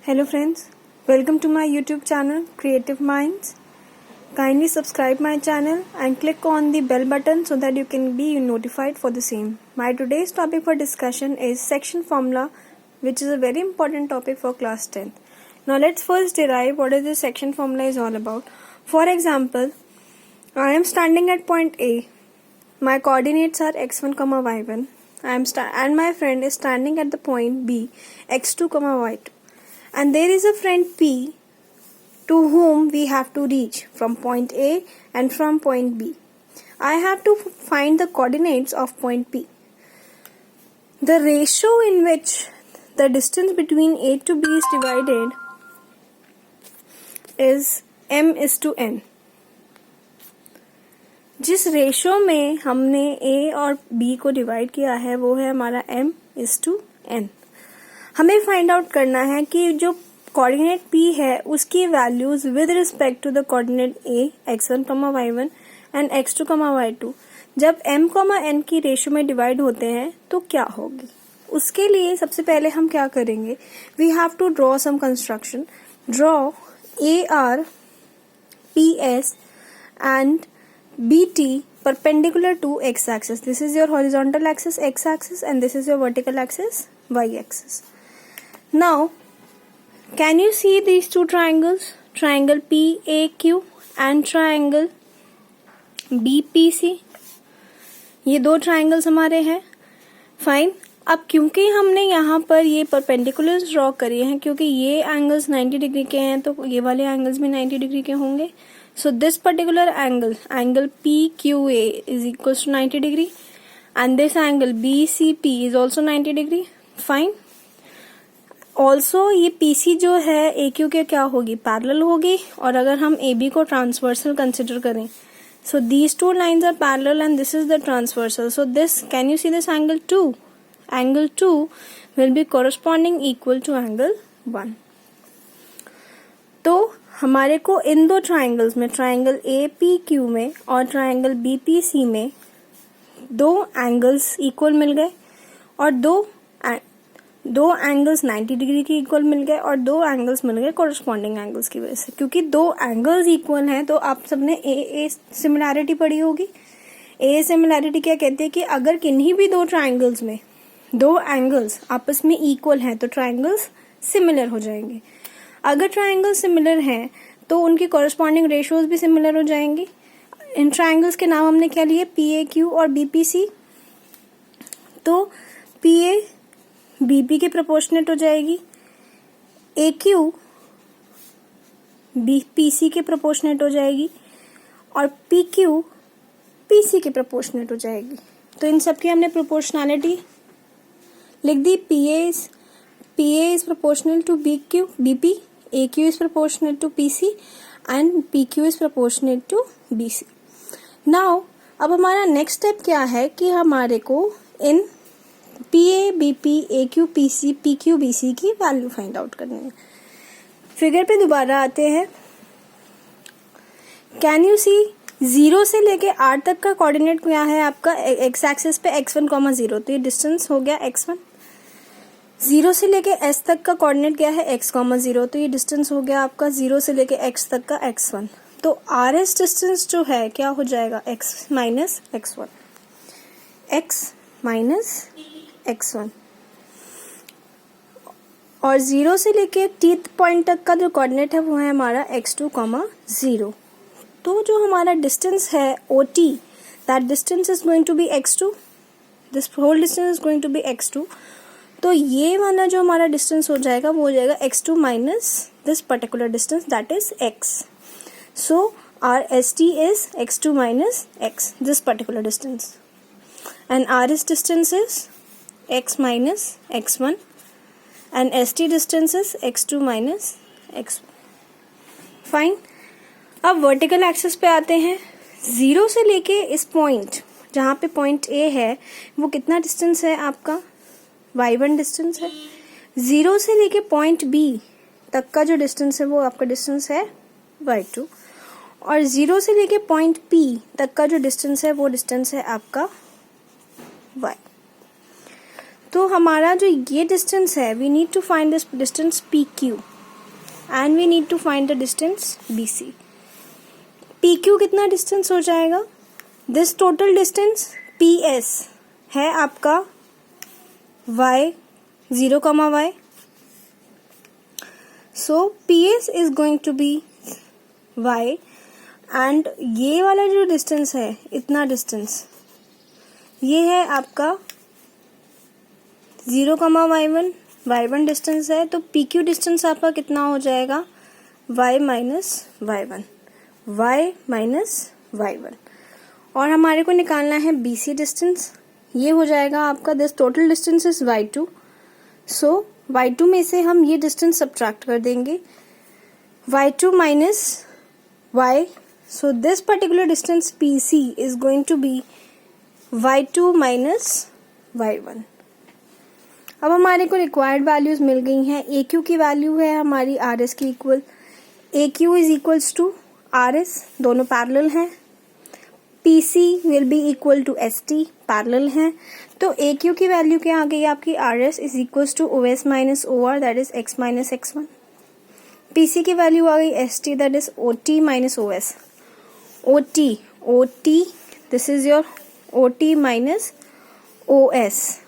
Hello friends, welcome to my YouTube channel Creative Minds. Kindly subscribe my channel and click on the bell button so that you can be notified for the same. My today's topic for discussion is section formula, which is a very important topic for class 10th. Now let's first derive what is this section formula is all about. For example, I am standing at point A. My coordinates are x1, y1. And my friend is standing at the point B, x2, y2. And there is a friend P to whom we have to reach from point A and from point B. I have to find the coordinates of point P. The ratio in which the distance between A to B is divided is m:n. जिस ratio में हमने A और B को divide किया है वो है हमारा m:n. हमें फाइंड आउट करना है कि जो कोऑर्डिनेट P है उसकी values with respect to the coordinate A x1, y1 and x2, y2 जब m, n की रेशियो में डिवाइड होते हैं तो क्या होगी. उसके लिए सबसे पहले हम क्या करेंगे, we have to draw some construction. Draw AR, PS and BT perpendicular to x axis. This is your horizontal axis x axis and this is your vertical axis y axis. Now, can you see these two triangles? Triangle PAQ and triangle BPC. ये दो triangles हमारे हैं. Fine. अब क्योंकि हमने यहाँ पर ये perpendiculars ड्रॉ करी हैं, क्योंकि ये angles 90 डिग्री के हैं तो ये वाले angles भी 90 डिग्री के होंगे. So this particular angle PQA is equals to 90 degree and this angle BCP is also 90 degree. Fine. Also ये PC जो है AQ के क्या होगी, पैरेलल होगी. और अगर हम AB को ट्रांसवर्सल कंसिडर करें, so these two lines are parallel and this is the transversal. So this, can you see this angle 2? Angle 2 will be corresponding equal to angle 1. तो हमारे को इन दो ट्राइंगल्स में, ट्राइंगल APQ में और triangle BPC में दो एंगल्स इक्वल मिल गए और दो एंगल्स 90 डिग्री के इक्वल मिल गए और दो एंगल्स मिल गए कोरस्पॉन्डिंग एंगल्स की वजह से. क्योंकि दो एंगल्स इक्वल हैं तो आप सबने ए सिमिलैरिटी पढ़ी होगी. ए सिमिलैरिटी क्या कहती है कि अगर किन्हीं भी दो ट्राइंगल्स में दो एंगल्स आपस में इक्वल हैं तो ट्राइंगल्स सिमिलर हो जाएंगे. अगर ट्राइंगल सिमिलर हैं तो उनकी कॉरस्पॉन्डिंग रेशियोज भी सिमिलर हो जाएंगी. इन ट्राइंगल्स के नाम हमने क्या लिए, PAQ और BPC. तो PA BP के प्रोपोर्शनेट हो जाएगी, AQ BPC के प्रोपोर्शनेट हो जाएगी और PQ PC के प्रोपोर्शनेट हो जाएगी. तो इन सब की हमने प्रोपोर्शनैलिटी लिख दी. PA is proportional to BP, AQ is proportional to PC and PQ is proportional to BC. Now, अब हमारा नेक्स्ट स्टेप क्या है कि हमारे को इन PA, BP, AQ, PC, PQ, BC की वैल्यू फाइंड आउट करनी है. फिगर पे दोबारा आते हैं. कैन यू सी 0 से लेके R तक का कोऑर्डिनेट क्या है आपका x एक्सिस पे x1, 0. तो ये डिस्टेंस हो गया x1. 0 से लेके S तक का कोऑर्डिनेट क्या है x, 0. तो ये डिस्टेंस हो गया आपका 0 से लेके x तक का x1. तो RS डिस्टेंस जो है क्या हो जाएगा, x minus x1. x minus x1. और 0 से लेके टीथ पॉइंट तक का जो कोऑर्डिनेट है वो है हमारा x2, 0. तो जो हमारा डिस्टेंस है OT, that distance is going to be x2. This whole distance is going to be x2. तो ये वाला जो हमारा डिस्टेंस हो जाएगा वो हो जाएगा x2 minus this particular distance that is x. So R ST is x2 minus x, this particular distance, and RS distance is x minus x1 and ST distance is x2 minus x. Fine. अब vertical axis पे आते हैं. 0 से लेके इस point जहाँ पे point A है वो कितना डिस्टेंस है आपका, y1 डिस्टेंस है. 0 से लेके पॉइंट B तक का जो डिस्टेंस है वो आपका डिस्टेंस है y2 और 0 से लेके पॉइंट P तक का जो डिस्टेंस है वो डिस्टेंस है आपका y. तो हमारा जो ये डिस्टेंस है, we need to find this distance PQ. And we need to find the distance BC। PQ कितना डिस्टेंस हो जाएगा? दिस टोटल डिस्टेंस PS है आपका y 0, y। So PS is going to be y and ये वाला जो distance है, इतना डिस्टेंस, ये है आपका 0, y1 डिस्टेंस है। तो PQ डिस्टेंस आपका कितना हो जाएगा? y minus y1। और हमारे को निकालना है BC डिस्टेंस। ये हो जाएगा आपका, this total distance is y2। So y2 में से हम ये डिस्टेंस सब्ट्रैक्ट कर देंगे, y2 minus y। So this particular distance PC is going to be y2 minus y1। अब हमारे को रिक्वायर्ड वैल्यूज मिल गई हैं। AQ की वैल्यू है हमारी RS की equal, AQ is equals to RS, दोनों पैरेलल हैं। PC will be equal to ST, parallel हैं। तो AQ की वैल्यू क्या आ गई आपकी? RS is equals to OS minus OR, that is x minus x1। PC की वैल्यू आ गई ST, that is OT minus OS। OT this is your OT minus OS,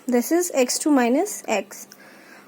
this is x2 minus x।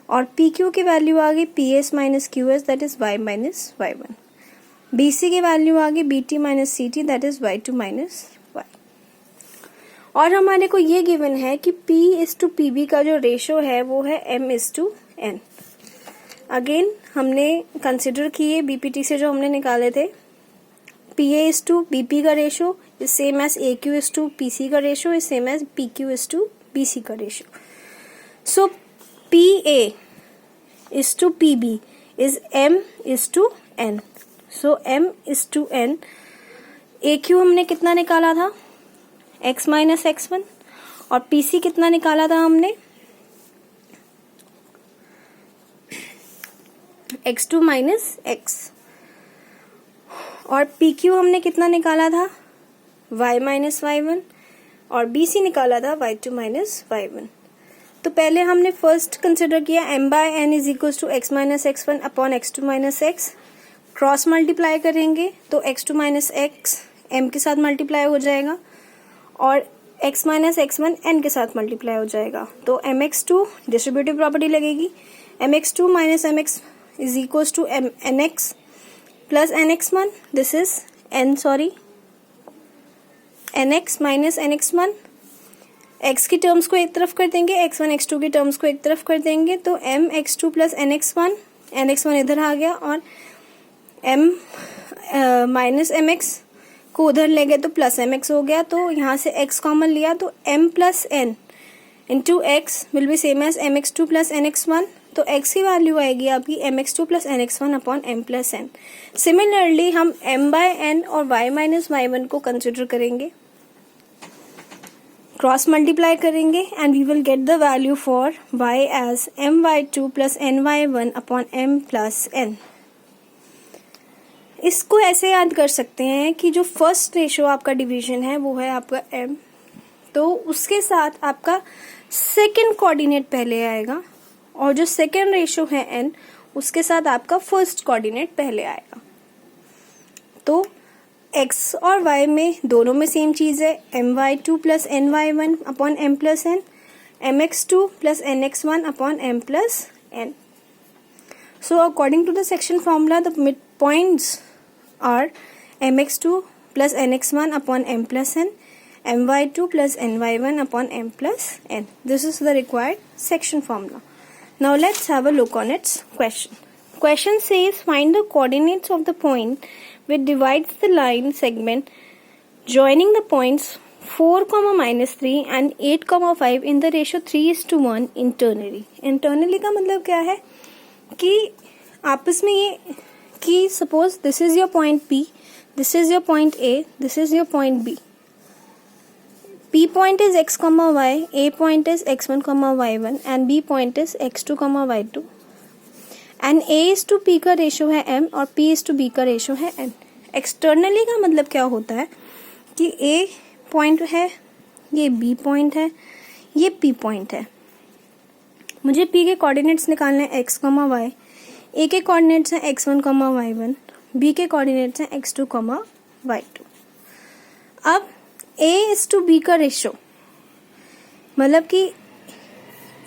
और PQ की value आ गई PS minus QS, that is y minus y1। BC की value आ गई BT minus CT, that is y2 minus y। और हमारे को ये गिवन है कि P इज टू PB का जो रेशो है वो है M is to N। Again हमने कंसिडर किए BPT से जो हमने निकाले थे, PA इज टू BP का ratio is same as AQ is to PC का ratio is same as PQ is to BC का ratio. So PA is to PB is M is to N. So M is to N. AQ हमने कितना निकाला था? X minus x1। और PC कितना निकाला था हमने? x2 minus x। और PQ हमने कितना निकाला था? y minus y1। और BC निकाला था y2 माइनस y1। तो पहले हमने फर्स्ट कंसिडर किया m by n is equal to x minus x1 upon x2 minus x। Cross multiply करेंगे तो x2 माइनस x m के साथ मल्टीप्लाई हो जाएगा और x माइनस x1 n के साथ मल्टीप्लाई हो जाएगा। तो mx2 डिस्ट्रीब्यूटिव प्रॉपर्टी लगेगी, mx2 minus mx is equal to nx plus nx1, this is nx minus nx1। x की टर्म्स को एक तरफ कर देंगे, x1 x2 की टर्म्स को एक तरफ कर देंगे, तो m x2 प्लस nx1 इधर आ गया और m माइनस mx को उधर ले गए तो प्लस mx हो गया। तो यहाँ से x कॉमन लिया तो m plus n into x will be same as mx2 plus nx1। तो x की वैल्यू आएगी आपकी mx2 plus nx1 upon m plus n। Similarly हम m बाय n और y माइनस y1 को कंसिडर करेंगे, क्रॉस मल्टीप्लाई करेंगे and we will get the value for y as my2 plus ny1 upon m plus n। इसको ऐसे याद कर सकते हैं कि जो फर्स्ट रेशो आपका डिवीजन है वो है आपका m, तो उसके साथ आपका सेकंड कोऑर्डिनेट पहले आएगा और जो सेकंड रेशो है n उसके साथ आपका फर्स्ट कोऑर्डिनेट पहले आएगा। तो x और y में दोनों में सेम चीज है, my2 plus ny1 upon m plus n, mx2 plus nx1 upon m plus n। So according to the section formula the mid points are mx2 plus nx1 upon m plus n, my2 plus ny1 upon m plus n। This is the required section formula. Now let's have a look on its question. Question says find the coordinates of the point which divides the line segment joining the points 4, -3 and 8, 5 in the ratio 3:1 internally. Internally का मतलब क्या है कि आपस में ये कि suppose this is your point P, this is your point A, this is your point B. P point is x, y, A point is x1, y1 and B point is x2, y2. And A is to P का ratio है m और P is to B का ratio है n। Externally का मतलब क्या होता है कि A पॉइंट है, ये B पॉइंट है, ये P पॉइंट है। मुझे P के कोऑर्डिनेट्स निकालने हैं x, y, ए के कोऑर्डिनेट्स हैं x1, y1, बी के कोऑर्डिनेट्स हैं x2, y2। अब a इज टू बी का रेशो, मतलब कि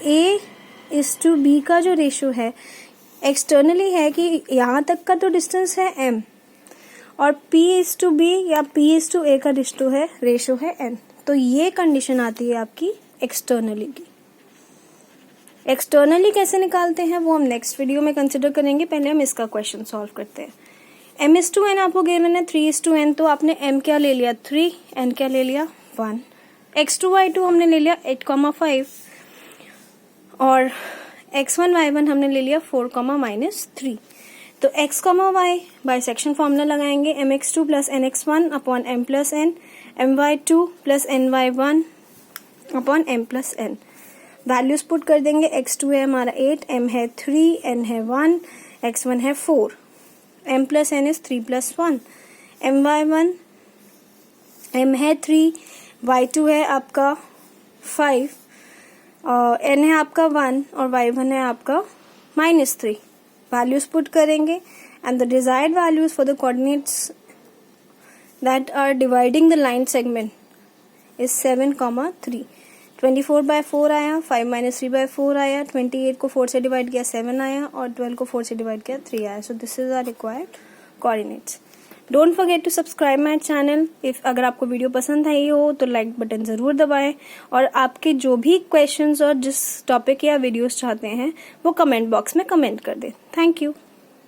a इज टू बी का जो रेशो है एक्सटर्नली है कि यहाँ तक का तो डिस्टेंस है m, और p इज टू बी या p इज टू a का रेशो है n। तो ये कंडीशन आती है आपकी एक्सटर्नली की। एक्सटर्नली कैसे निकालते हैं वो हम नेक्स्ट वीडियो में कंसिडर करेंगे, पहले हम इसका क्वेश्चन सॉल्व करते हैं। m इज टू n आपको गिवन है 3 इज टू n, तो आपने m क्या ले लिया 3, n क्या ले लिया 1, x2 y2 हमने ले लिया 8, 5 और x1 y1 हमने ले लिया 4, -3। तो x, y बाइसेक्शन फॉर्मूला लगाएंगे mx2 plus nx1 upon m plus n, my2 plus ny1 upon m plus n। Values put कर देंगे, x2 है हमारा 8, m है 3, n है 1, x1 है 4, m plus n is 3 plus 1, my1 m है 3, y2 है आपका 5, n है आपका 1 और y1 है आपका -3। वैल्यूज पुट करेंगे and the desired values for the coordinates that are dividing the line segment is 7, 3। 24/4 आया, 5 - 3/4 आया, 28 को 4 से डिवाइड किया 7 आया और 12 को 4 से डिवाइड किया 3 आया। So this is our required coordinates. Don't forget to subscribe my channel. If अगर आपको वीडियो पसंद आई हो तो लाइक बटन जरूर दबाएं, और आपके जो भी क्वेश्चंस और जिस टॉपिक या वीडियोस चाहते हैं वो कमेंट बॉक्स में कमेंट कर दें। Thank you.